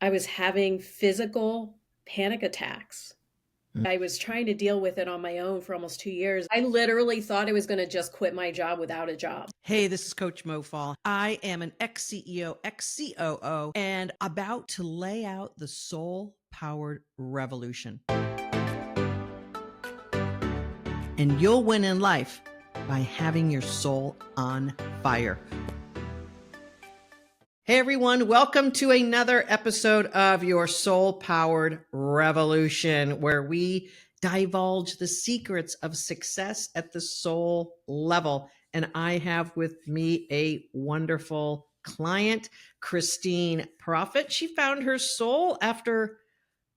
I was having physical panic attacks. Mm. I was trying to deal with it on my own for almost 2 years. I literally thought I was gonna just quit my job without a job. Hey, this is Coach Mo Faul. I am an ex CEO, ex COO, and about to lay out the soul powered revolution. And you'll win in life by having your soul on fire. Hey everyone, welcome to another episode of your soul powered revolution, where we divulge the secrets of success at the soul level. And I have with me a wonderful client, Christine Prophet. She found her soul after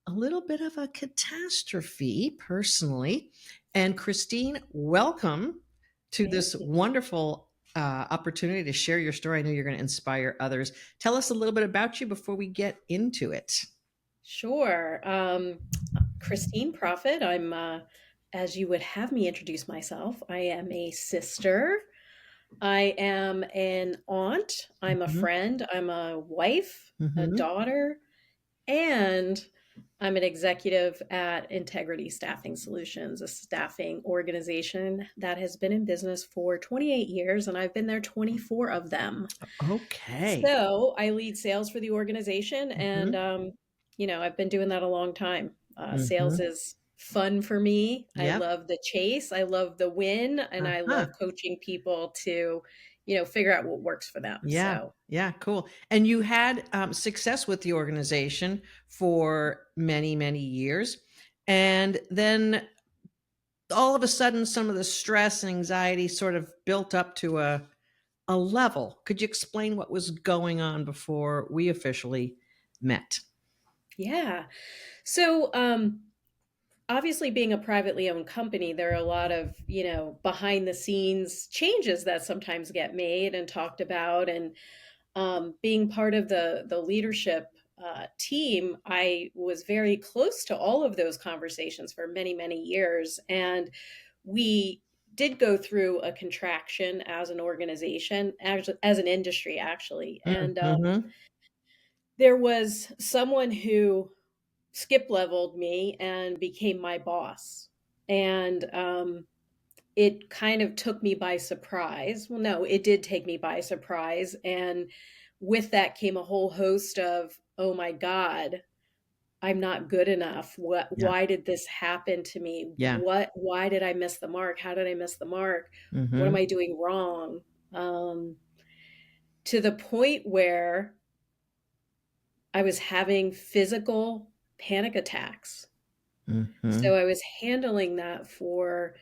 a little bit of a catastrophe personally. And Christine, welcome to Thank this you. wonderful opportunity to share your story. I know you're going to inspire others. Tell us a little bit about you before we get into it. Sure. Christine Prophet. As you would have me introduce myself, I am a sister. I am an aunt. I'm a Mm-hmm. friend. I'm a wife, a Mm-hmm. daughter, and I'm an executive at Integrity Staffing Solutions, a staffing organization that has been in business for 28 years, and I've been there 24 of them. Okay. So I lead sales for the organization, and Mm-hmm. I've been doing that a long time. Sales Mm-hmm. is fun for me. I Yep. love the chase. I love the win, and I Uh-huh. love coaching people to, figure out what works for them. Yeah. So Yeah. Cool. And you had success with the organization for many, many years. And then all of a sudden some of the stress and anxiety sort of built up to a level. Could you explain what was going on before we officially met? yeah. So obviously being a privately owned company, there are a lot of, behind the scenes changes that sometimes get made and talked about. And being part of the leadership team, I was very close to all of those conversations for many, many years. And we did go through a contraction as an organization, as an industry, actually. And Mm-hmm. there was someone who skip leveled me and became my boss. And it kind of took me by surprise. Well, no, it did take me by surprise. And with that came a whole host of, oh my God, I'm not good enough. Yeah. Why did this happen to me? Yeah. Why did I miss the mark? How did I miss the mark? What am Mm-hmm. I doing wrong? Um, to the point where I was having physical panic attacks. Mm-hmm. So I was handling that for,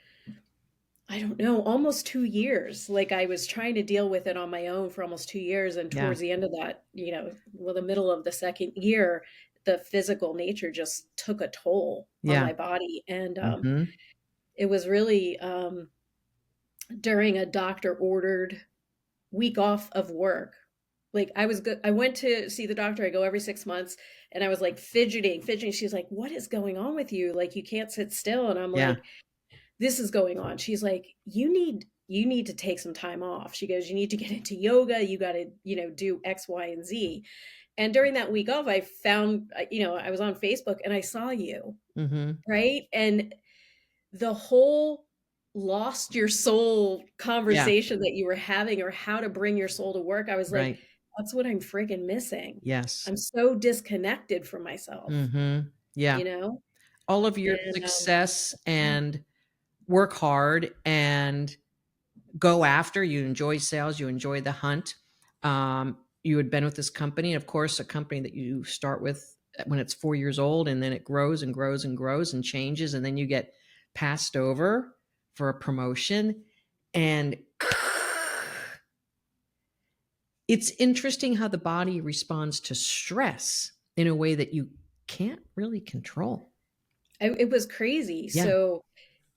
I don't know, almost 2 years. Like, I was trying to deal with it on my own for almost 2 years, and Yeah. towards the end of that, well, the middle of the 2nd year, the physical nature just took a toll on Yeah. my body, and, Mm-hmm. it was really, during a doctor-ordered week off of work. Like, I went to see the doctor, I go every 6 months, and I was, like, fidgeting. She's like, "What is going on with you? Like, you can't sit still." And I'm Yeah. like, this is going on. She's like, you need to take some time off. She goes, you need to get into yoga. You got to, do X, Y, and Z. And during that week off, I found, I was on Facebook and I saw you, Mm-hmm. right? And the whole lost your soul Yeah. conversation that you were having, or how to bring your soul to work, I was like, Right. that's what I'm friggin' missing. Yes. I'm so disconnected from myself, Mm-hmm. Yeah. you know? All of your And success yeah. and work hard and go after. You enjoy sales, you enjoy the hunt. You had been with this company, of course, a company that you start with when it's 4 years old, and then it grows and grows and grows and changes, and then you get passed over for a promotion. And it's interesting how the body responds to stress in a way that you can't really control. It was crazy. Yeah. So,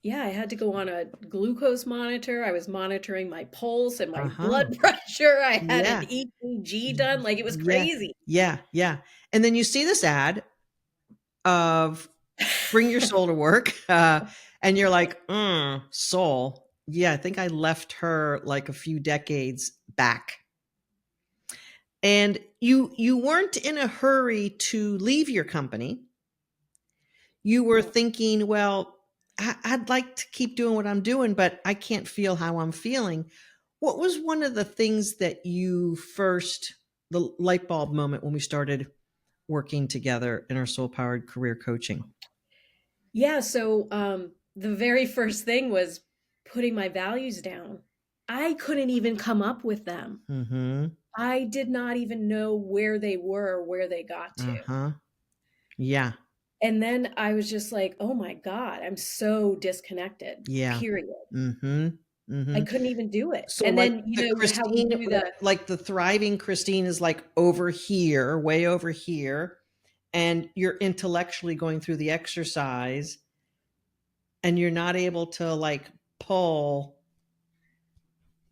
yeah, I had to go on a glucose monitor. I was monitoring my pulse and my Uh-huh. blood pressure. I had an Yeah. EKG done. Like, it was Yeah. crazy. Yeah. Yeah. And then you see this ad of bring your soul to work. And you're like, soul. Yeah, I think I left her like a few decades back. And you weren't in a hurry to leave your company. You were No. thinking, well, I'd like to keep doing what I'm doing, but I can't feel how I'm feeling. What was one of the things that you first, the light bulb moment when we started working together in our soul powered career coaching? Yeah, so the very first thing was putting my values down. I couldn't even come up with them. Mm-hmm. I did not even know where they were, where they got to. Uh-huh. Yeah. And then I was just like, "Oh my God, I'm so disconnected." Yeah. Period. Mm-hmm. I Mm-hmm. couldn't even do it. So And like then, the how we Christine, do the like the thriving Christine is like over here, way over here, and you're intellectually going through the exercise and you're not able to like pull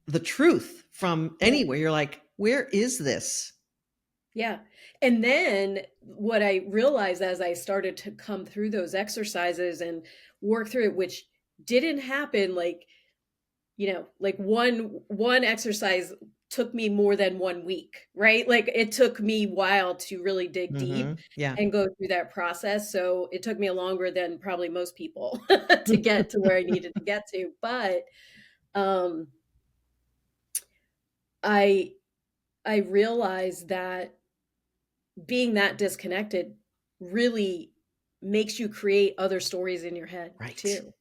the truth from yeah, anywhere. You're like, where is this? yeah. And then what I realized as I started to come through those exercises and work through it, which didn't happen like, like one exercise took me more than 1 week, right? Like it took me a while to really dig deep Mm-hmm. Yeah. and go through that process. So it took me longer than probably most people to get to where I needed to get to. But um I I realized that being that disconnected really makes you create other stories in your head Right. too.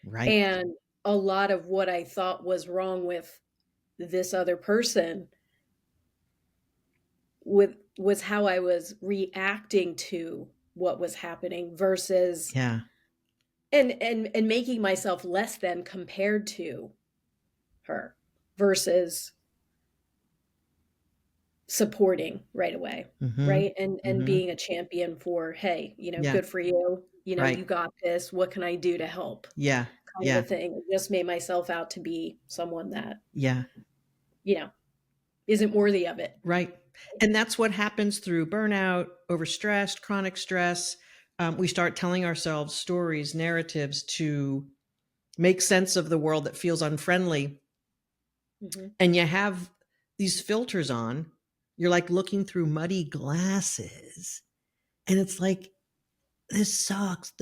Right. And a lot of what I thought was wrong with this other person with was how I was reacting to what was happening versus Yeah. and making myself less than compared to her versus supporting right away, Mm-hmm. right? And Mm-hmm. being a champion for, "Hey, Yeah. good for you. Right. You got this. What can I do to help?" Yeah. Kind of a Yeah. thing. I just made myself out to be someone that, Yeah. you know, isn't worthy of it. Right. And that's what happens through burnout, overstressed, chronic stress. We start telling ourselves stories, narratives to make sense of the world that feels unfriendly. Mhm. And you have these filters on. You're like looking through muddy glasses. And it's like, this sucks.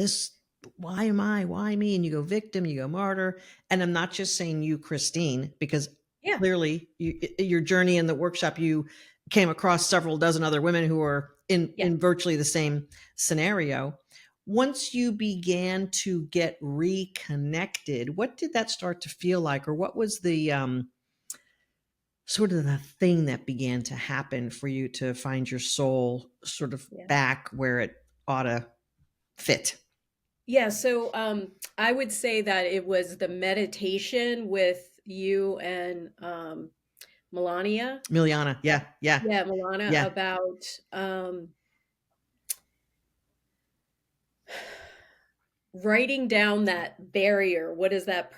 Why am I? Why me? And you go victim, you go martyr. And I'm not just saying you, Christine, because Yeah. clearly your journey in the workshop, you came across several dozen other women who are Yeah. in virtually the same scenario. Once you began to get reconnected, what did that start to feel like? Or what was the sort of the thing that began to happen for you to find your soul sort of Yeah. back where it ought to fit? Yeah, so, I would say that it was the meditation with you and, Melania. Miliana. Yeah, yeah, Yeah, Milana yeah. about, writing down that barrier. What is that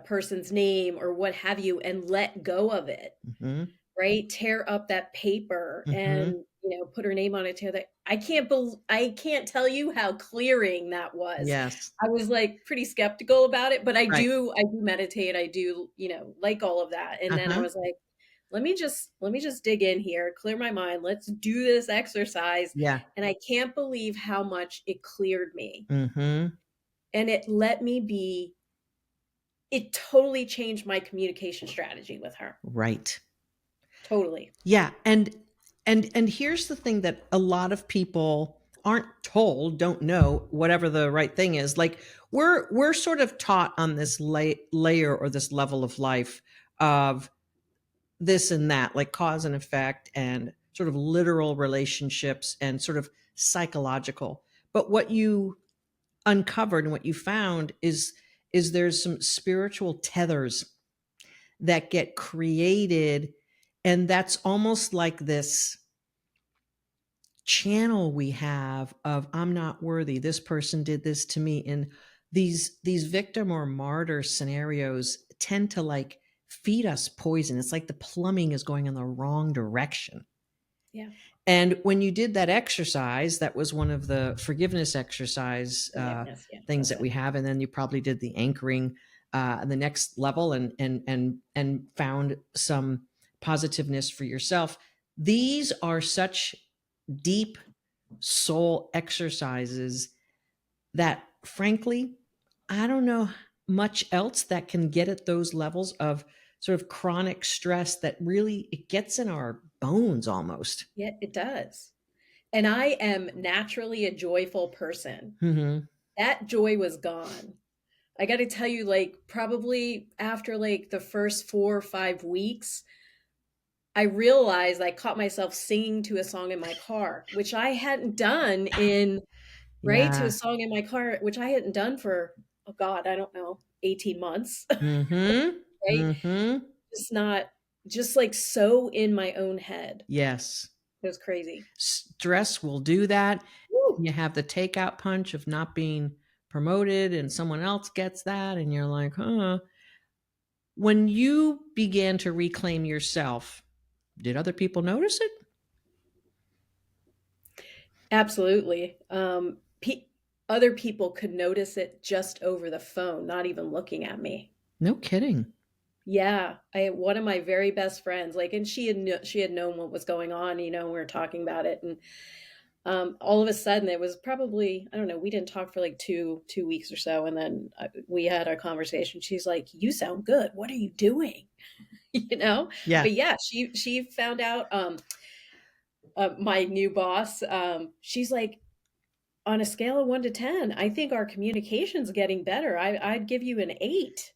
person's name or what have you, and let go of it, Mhm, right? Tear up that paper and, mhm. put her name on it, tear that I can't tell you how clearing that was. Yes. I was, like, pretty skeptical about it, but Right. I do meditate, I do, like all of that, and then I Uh-huh. was like, let me just dig in here, clear my mind, let's do this exercise," Yeah. and I can't believe how much it cleared me, Mhm. and it totally changed my communication strategy with her. Right. Totally. Yeah, and here's the thing that a lot of people aren't told, don't know, whatever the right thing is. Like we're sort of taught on this layer or this level of life of this and that, like cause and effect and sort of literal relationships and sort of psychological. But what you uncovered and what you found is there's some spiritual tethers that get created, and that's almost like this channel we have of I'm not worthy, this person did this to me. And these victim or martyr scenarios tend to like feed us poison. It's like the plumbing is going in the wrong direction. Yeah. And when you did that exercise, that was one of the forgiveness exercise Forgiveness. Yeah, things that's that it. we have. And then you probably did the anchoring the next level and found some positiveness for yourself. These are such deep soul exercises that, frankly, I don't know much else that can get at those levels of sort of chronic stress that really it gets in our bones almost. Yeah, it does. And I am naturally a joyful person. Mhm. That joy was gone. I got to tell you, like, probably after like the first 4 or 5 weeks, I realized I caught myself singing to a song in my car, which I hadn't done in, right? To a Yeah. song in my car, which I hadn't done for, oh God, I don't know, 18 months, Mhm. right? Mhm. Just not, just like so in my own head. Yes. It was crazy. Stress will do that. Woo! You have the takeout punch of not being promoted and someone else gets that and you're like, "Huh." When you began to reclaim yourself, did other people notice it? Absolutely. Other people could notice it just over the phone, not even looking at me. No kidding. Yeah, I one of my very best friends, like, and she had known what was going on, we were talking about it, and all of a sudden, it was probably, I don't know, we didn't talk for like two weeks or so, and then we had our conversation. She's like, "You sound good. What are you doing?" you know. Yeah. But yeah, she found out. My new boss. She's like, on a scale of 1 to 10, I think our communication's getting better. I'd give you an 8,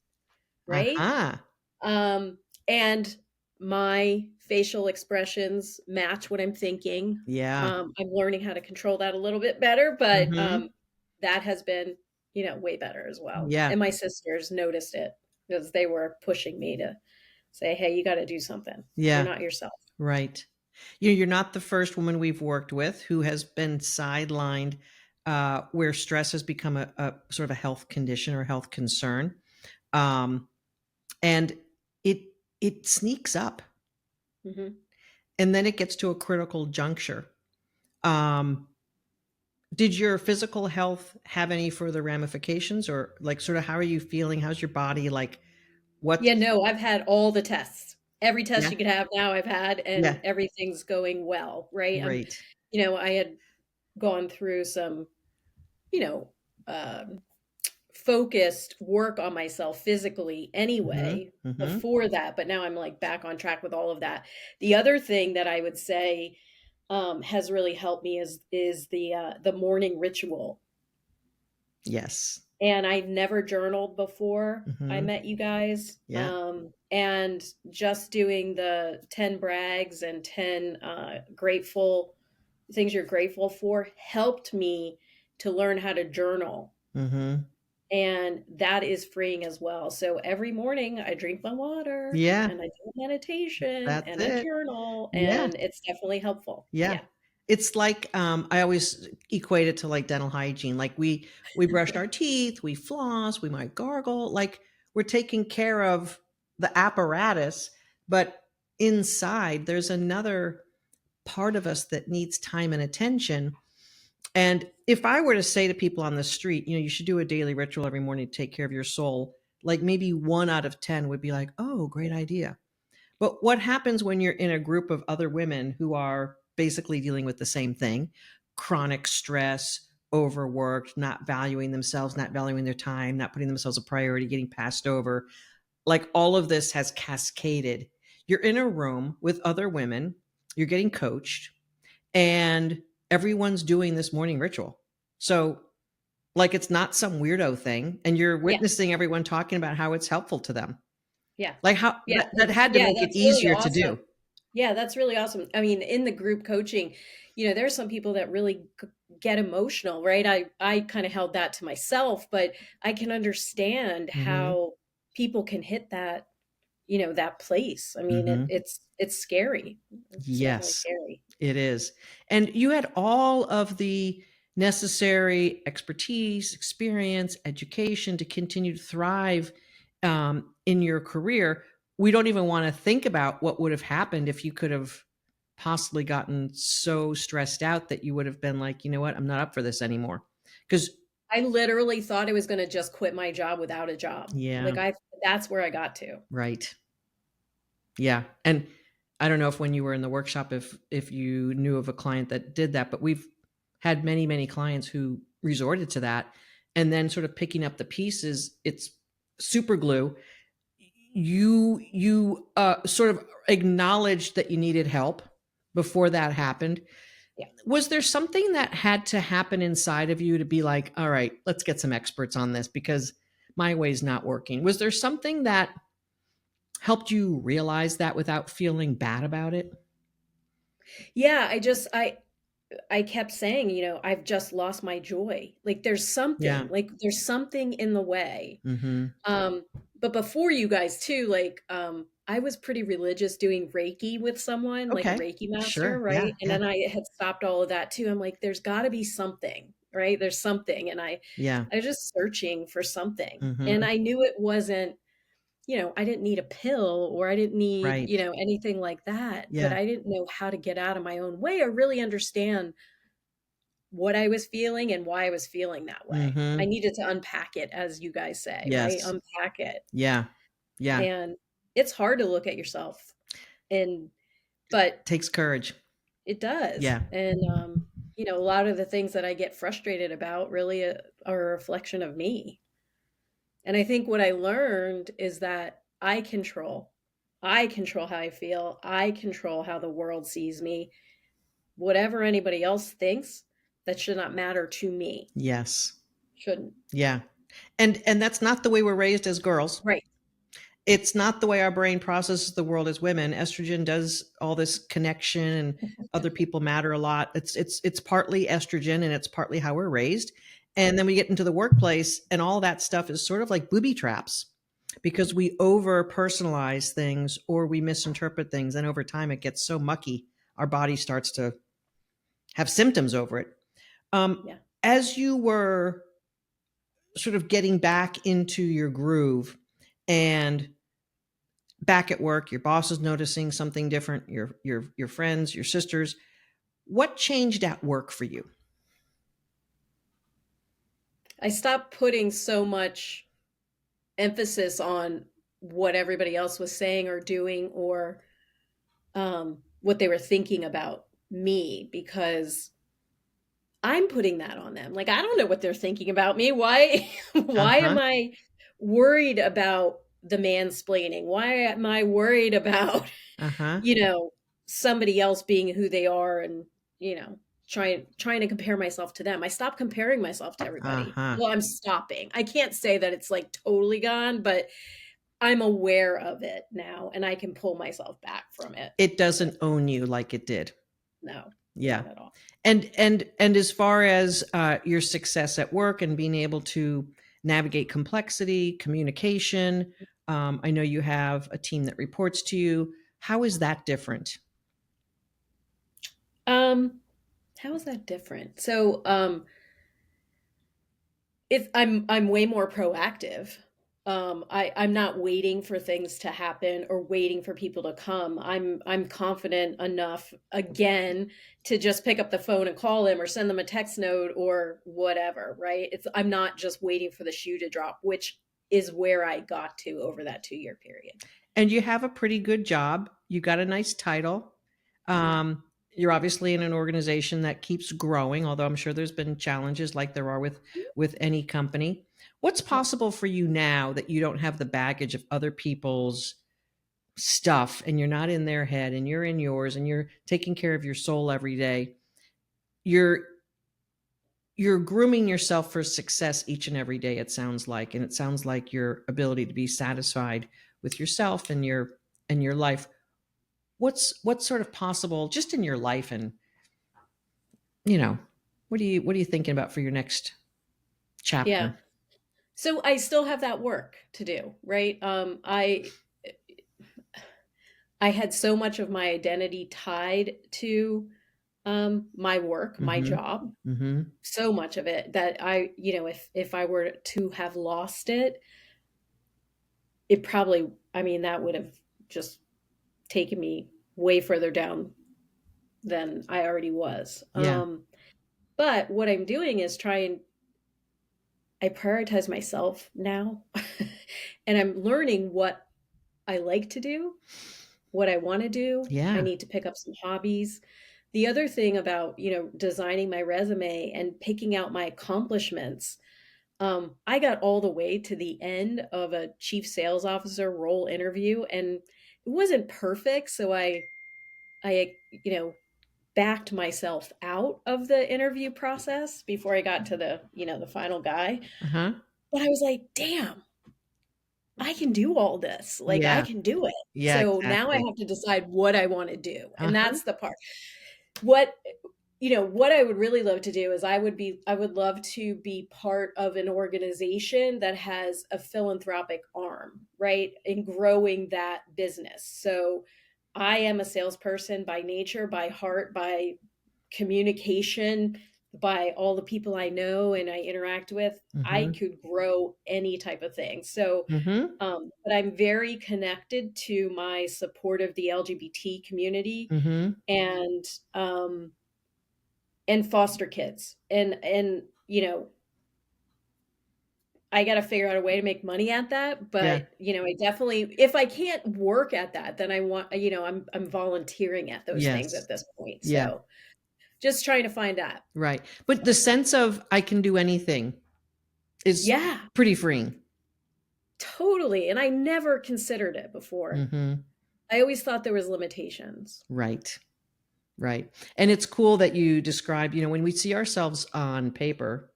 right? Uh-huh. Um, and my facial expressions match what I'm thinking. Yeah. I'm learning how to control that a little bit better, but Mhm. that has been, way better as well. Yeah. And my sisters noticed it because they were pushing me to say, "Hey, you got to do something. You're Yeah. not yourself." Right. You're not the first woman we've worked with who has been sidelined, where stress has become a sort of a health condition or health concern. Um, and it it sneaks up, Hmm. and then it gets to a critical juncture. Um, did your physical health have any further ramifications, or like sort of how are you feeling? How's your body? Like what's Yeah, no, I've had all the tests. Every test yeah, you could have now I've had, and yeah, everything's going well, right? right. I had gone through some, you know, um, focused work on myself physically Mhm, anyway mhm. before that, but now I'm like back on track with all of that. The other thing that I would say has really helped me is the morning ritual. Yes. And I've never journaled before I Mhm. met you guys. Yeah. And just doing the 10 brags and 10 grateful things you're grateful for helped me to learn how to journal. Mhm. And that is freeing as well. So every morning I drink my water Yeah, and I do a meditation that's and I it. journal, Yeah. and it's definitely helpful. Yeah. Yeah. It's like, I always equate it to, like, dental hygiene, like, we brush our teeth, we floss, we might gargle, like, we're taking care of the apparatus, but inside, there's another part of us that needs time and attention, and if I were to say to people on the street, "You should do a daily ritual every morning to take care of your soul," like, maybe 1 out of 10 would be like, "Oh, great idea." But what happens when you're in a group of other women who are basically dealing with the same thing? Chronic stress, overworked, not valuing themselves, not valuing their time, not putting themselves a priority, getting passed over. Like all of this has cascaded. You're in a room with other women, you're getting coached, and everyone's doing this morning ritual. So, like, it's not some weirdo thing, and you're Yeah. witnessing everyone talking about how it's helpful to them. Yeah. Like, how Yeah. that had to Yeah. make it That's really easier to awesome. do. Yeah, that's really awesome. I mean, in the group coaching, there's some people that really get emotional, right? I kind of held that to myself, but I can understand Mhm. how people can hit that, that place. I mean, Mhm. it's scary. It's definitely Yes, scary. it is. And you had all of the necessary expertise, experience, education to continue to thrive, in your career. We don't even wanna think about what would have happened if you could have possibly gotten so stressed out that you would have been like, "You know what? I'm not up for this anymore." Because I literally thought I was going to just quit my job without a job. yeah, Like, that's where I got to. right. Yeah, and I don't know if when you were in the workshop, if you knew of a client that did that, but we've had many, many clients who resorted to that, and then sort of picking up the pieces. It's super glue. You sort of acknowledged that you needed help before that happened. Yeah. Was there something that had to happen inside of you to be like, all right, let's get some experts on this because my way's not working? Was there something that helped you realize that without feeling bad about it? Yeah, I kept saying, I've just lost my joy. Like Yeah. there's something in the way. Mhm. Um, but before you guys too, I was pretty religious doing Reiki with someone, like a Okay. Reiki master, Sure. Yeah, right? And yeah, then I had stopped all of that too. I'm like, there's got to be something, right? There's something, and yeah. I was just searching for something, and Mhm. I knew it wasn't, I didn't need a pill or I didn't need, Right. anything like that, but Yeah. I didn't know how to get out of my own way or really understand what I was feeling and why I was feeling that way. I Mhm. needed to unpack it, as you guys say, right? Yes. Unpack it. Yeah. Yeah. And it's hard to look at yourself and but Takes courage. it does. Yeah. And a lot of the things that I get frustrated about really are a reflection of me. And I think what I learned is that I control how I feel. I control how the world sees me. Whatever anybody else thinks, that should not matter to me. Yes. Shouldn't. Yeah. And that's not the way we're raised as girls. Right. It's not the way our brain processes the world as women. Estrogen does all this connection and other people matter a lot. It's partly estrogen and it's partly how we're raised. And then we get into the workplace and all that stuff is sort of like booby traps because we over personalize things or we misinterpret things and over time it gets so mucky our body starts to have symptoms over it. Yeah. As you were sort of getting back into your groove and back at work, your boss is noticing something different, your friends, your sisters. What changed at work for you? I stopped putting so much emphasis on what everybody else was saying or doing or what they were thinking about me because I'm putting that on them. Like I don't know what they're thinking about me. Why why Uh-huh. am I worried about the mansplaining? Why am I worried about, Uh-huh. you know, somebody else being who they are and, trying to compare myself to them. I stopped comparing myself to everybody. Uh-huh. Well, I'm stopping. I can't say that it's like totally gone, but I'm aware of it now and I can pull myself back from it. It But doesn't own you like it did. no, Yeah. not at all. And as far as your success at work and being able to navigate complexity, communication, I know you have a team that reports to you. How is that different? Um, how is that different? So, if I'm way more proactive. I'm not waiting for things to happen or waiting for people to come. I'm confident enough again to just pick up the phone and call them or send them a text note or whatever, right? I'm not just waiting for the shoe to drop, which is where I got to over that 2-year period. And you have a pretty good job. You got a nice title. Yeah. You're obviously in an organization that keeps growing, although I'm sure there's been challenges like there are with any company. What's Yep. possible for you now that you don't have the baggage of other people's stuff and you're not in their head and you're in yours and you're taking care of your soul every day? You're you're grooming yourself for success each and every day, it sounds like, and it sounds like your ability to be satisfied with yourself and your life. What's sort of possible just in your life, and you know what are you thinking about for your next Yeah. chapter? So I still have that work to do, right? I had so much of my identity tied to my work, my Mm-hmm. job, Mm-hmm. so much of it that if I were to have lost it, it probably, I mean, that would have just taken me way further down than I already was. Yeah. But what I'm doing is I prioritize myself now, and I'm learning what I like to do what I want to do. I Yeah. need to pick up some hobbies. The other thing about, designing my resume and picking out my accomplishments, I got all the way to the end of a chief sales officer role interview, and it wasn't perfect. So I, backed myself out of the interview process before I got to the final guy. Uh-huh. But I was like, damn, I can do all this. Like, I Yeah. can do it. Yeah, So now I exactly. have to decide what I want to do. And Uh-huh. that's the part. What what I would really love to do is I would love to be part of an organization that has a philanthropic arm, right? In growing that business. So I am a salesperson by nature, by heart, by communication, by all the people I know and I interact with. I Mhm. could grow any type of thing. So Mhm. but I'm very connected to my support of the LGBT community Mhm. and um, and foster kids. And I got to figure out a way to make money at that. Yeah. But I definitely, if I can't work at that, then I want I'm volunteering at those things Yes. at this point. Yeah. So just trying to find that. Right. But the sense of I can do anything is Yeah, pretty freeing. totally. And I never considered it before. Mhm. I always thought there was limitations. Right. Right. And it's cool that you describe, when we see ourselves on paper,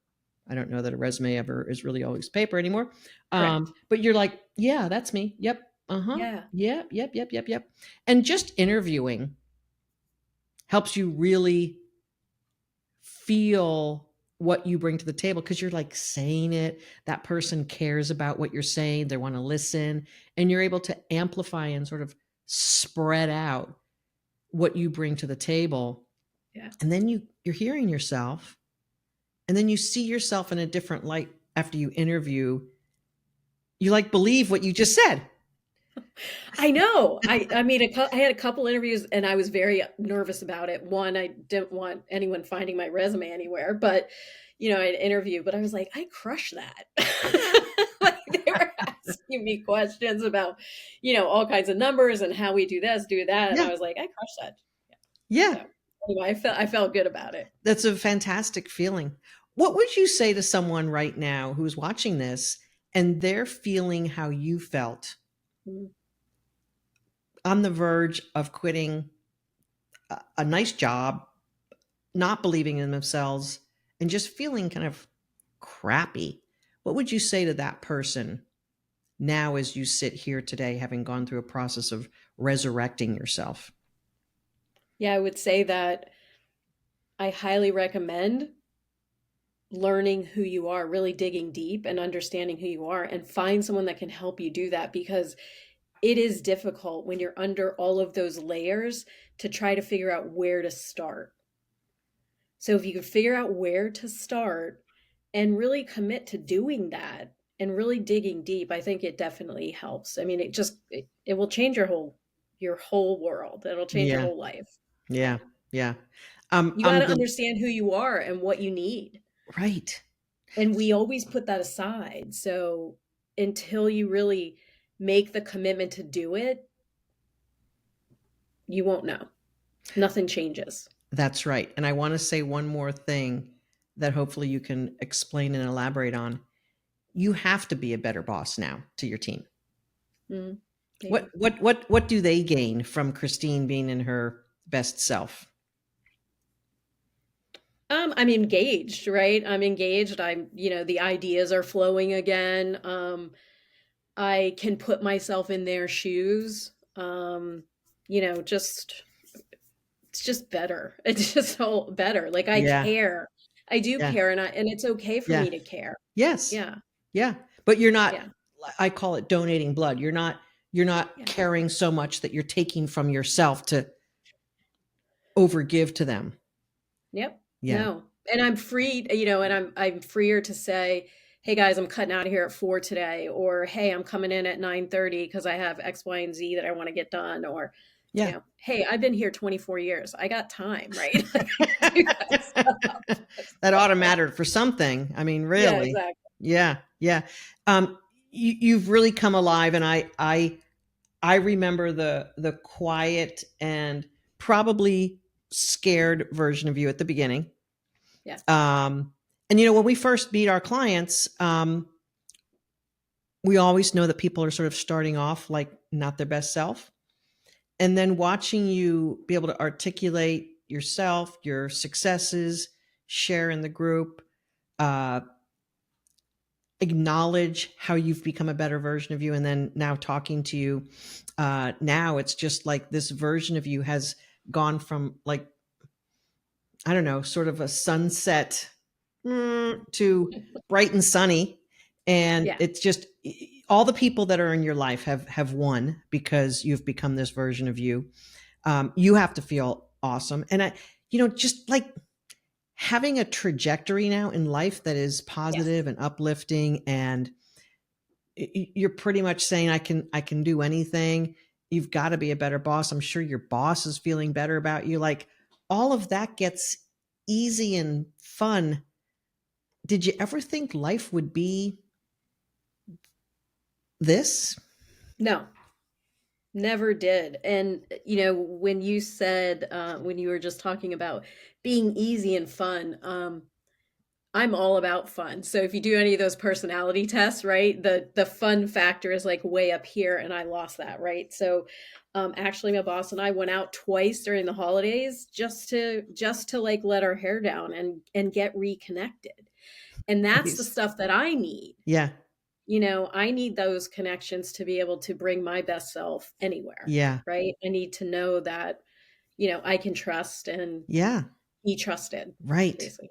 I don't know that a resume ever is really always paper anymore. Correct. But you're like, yeah, that's me. Yep. Uh-huh. Yeah. Yep, yep, yep, yep, yep. And just interviewing helps you really feel what you bring to the table because you're like saying it. That person cares about what you're saying. They want to listen. And you're able to amplify and sort of spread out what you bring to the table. Yeah. And then you're hearing yourself, and then you see yourself in a different light after you interview. You like believe what you just said. I know. I mean, I had a couple interviews and I was very nervous about it. One, I didn't want anyone finding my resume anywhere, but I had an interview, but I was like, I crushed that. Like they were asking me questions about, all kinds of numbers and how we do this, do that, and Yeah. I was like, I crushed that. Yeah. Yeah. So anyway, I felt good about it. That's a fantastic feeling. What would you say to someone right now who's watching this and they're feeling how you felt Mm. on the verge of quitting a nice job, not believing in themselves, and just feeling kind of crappy? What would you say to that person now as you sit here today, having gone through a process of resurrecting yourself? Yeah, I would say that I highly recommend learning who you are, really digging deep and understanding who you are, and find someone that can help you do that because it is difficult when you're under all of those layers to try to figure out where to start. So if you can figure out where to start and really commit to doing that and really digging deep, I think it definitely helps. I mean, it will change your whole world. It'll change your Yeah. whole life. Yeah. Yeah. Yeah. You got I'm to del understand who you are and what you need. right. And we always put that aside. So until you really make the commitment to do it, you won't know. Nothing changes. That's right. And I want to say one more thing that hopefully you can explain and elaborate on. You have to be a better boss now to your team. Mm, yeah. What do they gain from Christine being in her best self? I'm engaged, right? I'm engaged. The ideas are flowing again. I can put myself in their shoes. Just it's just better. It's just so better. Like I Yeah. care. I do Yeah. care, and it's okay for Yeah. me to care. Yes. Yeah. Yeah. But you're not, Yeah. I call it donating blood. You're not Yeah. caring so much that you're taking from yourself to overgive to them. Yep. Yeah. No. And I'm free, and I'm freer to say, "Hey guys, I'm cutting out of here at 4 today," or "Hey, I'm coming in at 9:30 because I have X, Y, and Z that I want to get done," or, Yeah. "Hey, I've been here 24 years. I got time," right? Like, I do that stuff. That ought to matter for something. I mean, Yeah, really. exactly. Yeah. Yeah. You've really come alive, and I I remember the quiet and probably scared version of you at the beginning. Yeah. Um, and when we first meet our clients, we always know that people are sort of starting off like not their best self. And then watching you be able to articulate yourself, your successes, share in the group, uh, acknowledge how you've become a better version of you, and then now talking to you, now it's just like this version of you has gone from, like, I don't know, sort of a sunset, to bright and sunny. And Yeah. it's just all the people that are in your life have won because you've become this version of you. You have to feel awesome. And just like having a trajectory now in life that is Yes. positive and uplifting, and you're pretty much saying, I can do anything. You've got to be a better boss. I'm sure your boss is feeling better about you. Like, all of that gets easy and fun. Did you ever think life would be this? No, never did. And, when you said, when you were just talking about being easy and fun, I'm all about fun. So if you do any of those personality tests, right, the fun factor is like way up here, and I lost that, right? So actually my boss and I went out twice during the holidays just to like let our hair down and get reconnected. And that's the Nice. stuff that I need. Yeah. I need those connections to be able to bring my best self anywhere, Yeah. right? I need to know that, I can trust and Yeah. be trusted, Right. basically.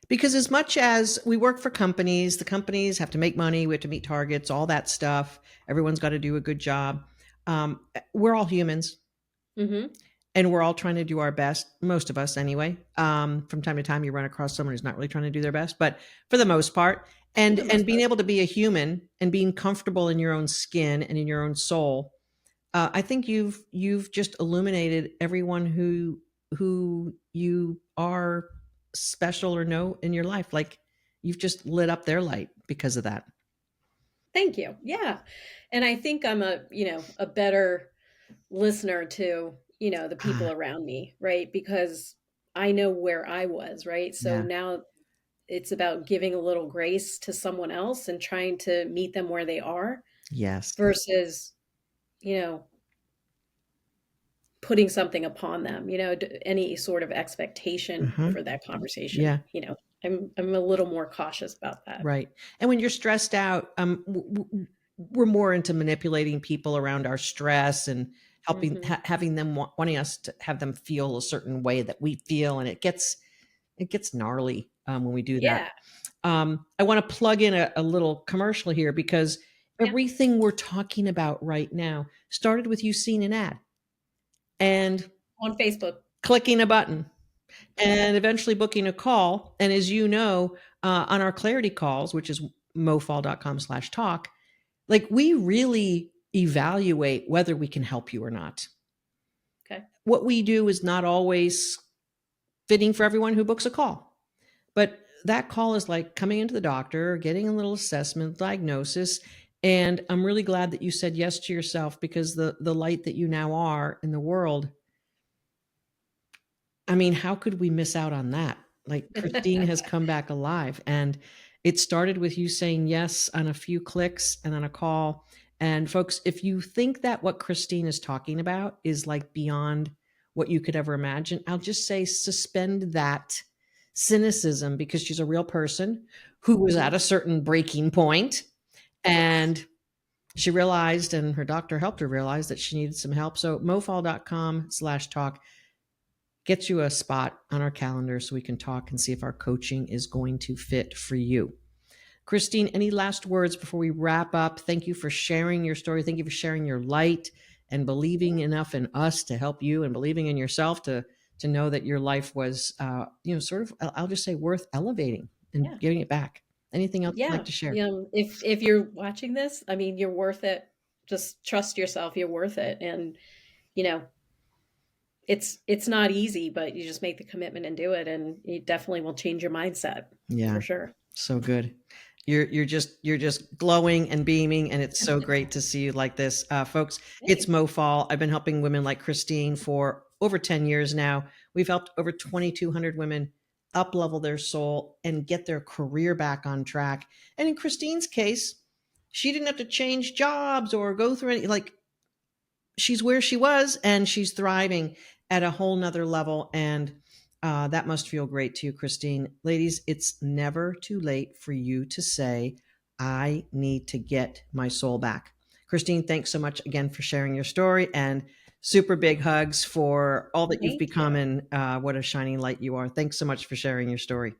Because as much as we work for companies, the companies have to make money, we have to meet targets, all that stuff. Everyone's got to do a good job. We're all humans, Hmm. and we're all trying to do our best. Most of us, anyway. From time to time, you run across someone who's not really trying to do their best, but for the most part, For and the most being part. able to be a human and being comfortable in your own skin and in your own soul, I think you've just illuminated everyone who you are special or know in your life. Like, you've just lit up their light because of that. Thank you. Yeah. And I think I'm a better listener to, the people Ah, around me, right? Because I know where I was, right? So yeah. now it's about giving a little grace to someone else and trying to meet them where they are Yes. versus, you know, putting something upon them, any sort of expectation Uh-huh. for that conversation, Yeah. I'm a little more cautious about that. Right. And when you're stressed out, we're more into manipulating people around our stress and helping, Hmm. having them wanting us to have them feel a certain way that we feel, and it gets gnarly, when we do that. Yeah. I want to plug in a little commercial here, because Yeah. everything we're talking about right now started with you seeing an ad and On Facebook. clicking a button and eventually booking a call. And as you know, on our clarity calls, which is mofall.com/talk, like, we really evaluate whether we can help you or not. Okay. What we do is not always fitting for everyone who books a call. But that call is like coming into the doctor, getting a little assessment, diagnosis. And I'm really glad that you said yes to yourself, because the light that you now are in the world, I mean, how could we miss out on that? Like, Christine has come back alive, and it started with you saying yes on a few clicks and on a call. And folks, if you think that what Christine is talking about is like beyond what you could ever imagine, I'll just say suspend that cynicism, because she's a real person who was Hmm. at a certain breaking point, and she realized, and her doctor helped her realize, that she needed some help. So mofall.com/talk gets you a spot on our calendar so we can talk and see if our coaching is going to fit for you. Christine, any last words before we wrap up? Thank you for sharing your story. Thank you for sharing your light and believing enough in us to help you, and believing in yourself to know that your life was, sort of, I'll just say, worth elevating and Yeah. giving it back. Anything else you'd like Yeah. to share? If you're watching this, I mean, you're worth it. Just trust yourself. You're worth it. And, you know, it's not easy, but you just make the commitment and do it, and it definitely will change your mindset for Yeah, sure. so good. You're just glowing and beaming, and it's so great to see you like this, folks. It's Thanks. Mo Fall. I've been helping women like Christine for over 10 years now. We've helped over 2,200 women up level their soul and get their career back on track. And in Christine's case, she didn't have to change jobs or go through any, like, she's where she was and she's thriving at a whole nother level. And that must feel great to you, Christine. Ladies, it's never too late for you to say, I need to get my soul back. Christine, thanks so much again for sharing your story, and super big hugs for all that you've Thank become, you. and what a shining light you are. Thanks so much for sharing your story.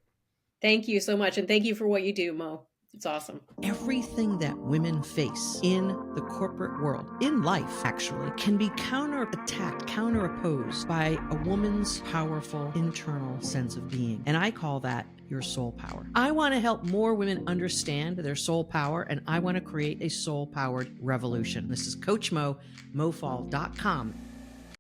Thank you so much. And thank you for what you do, Mo. It's awesome. Everything that women face in the corporate world, in life actually, can be counterattacked, counteropposed by a woman's powerful internal sense of being. And I call that your soul power. I want to help more women understand their soul power, and I want to create a soul powered revolution. This is Coach Mo, mofall.com.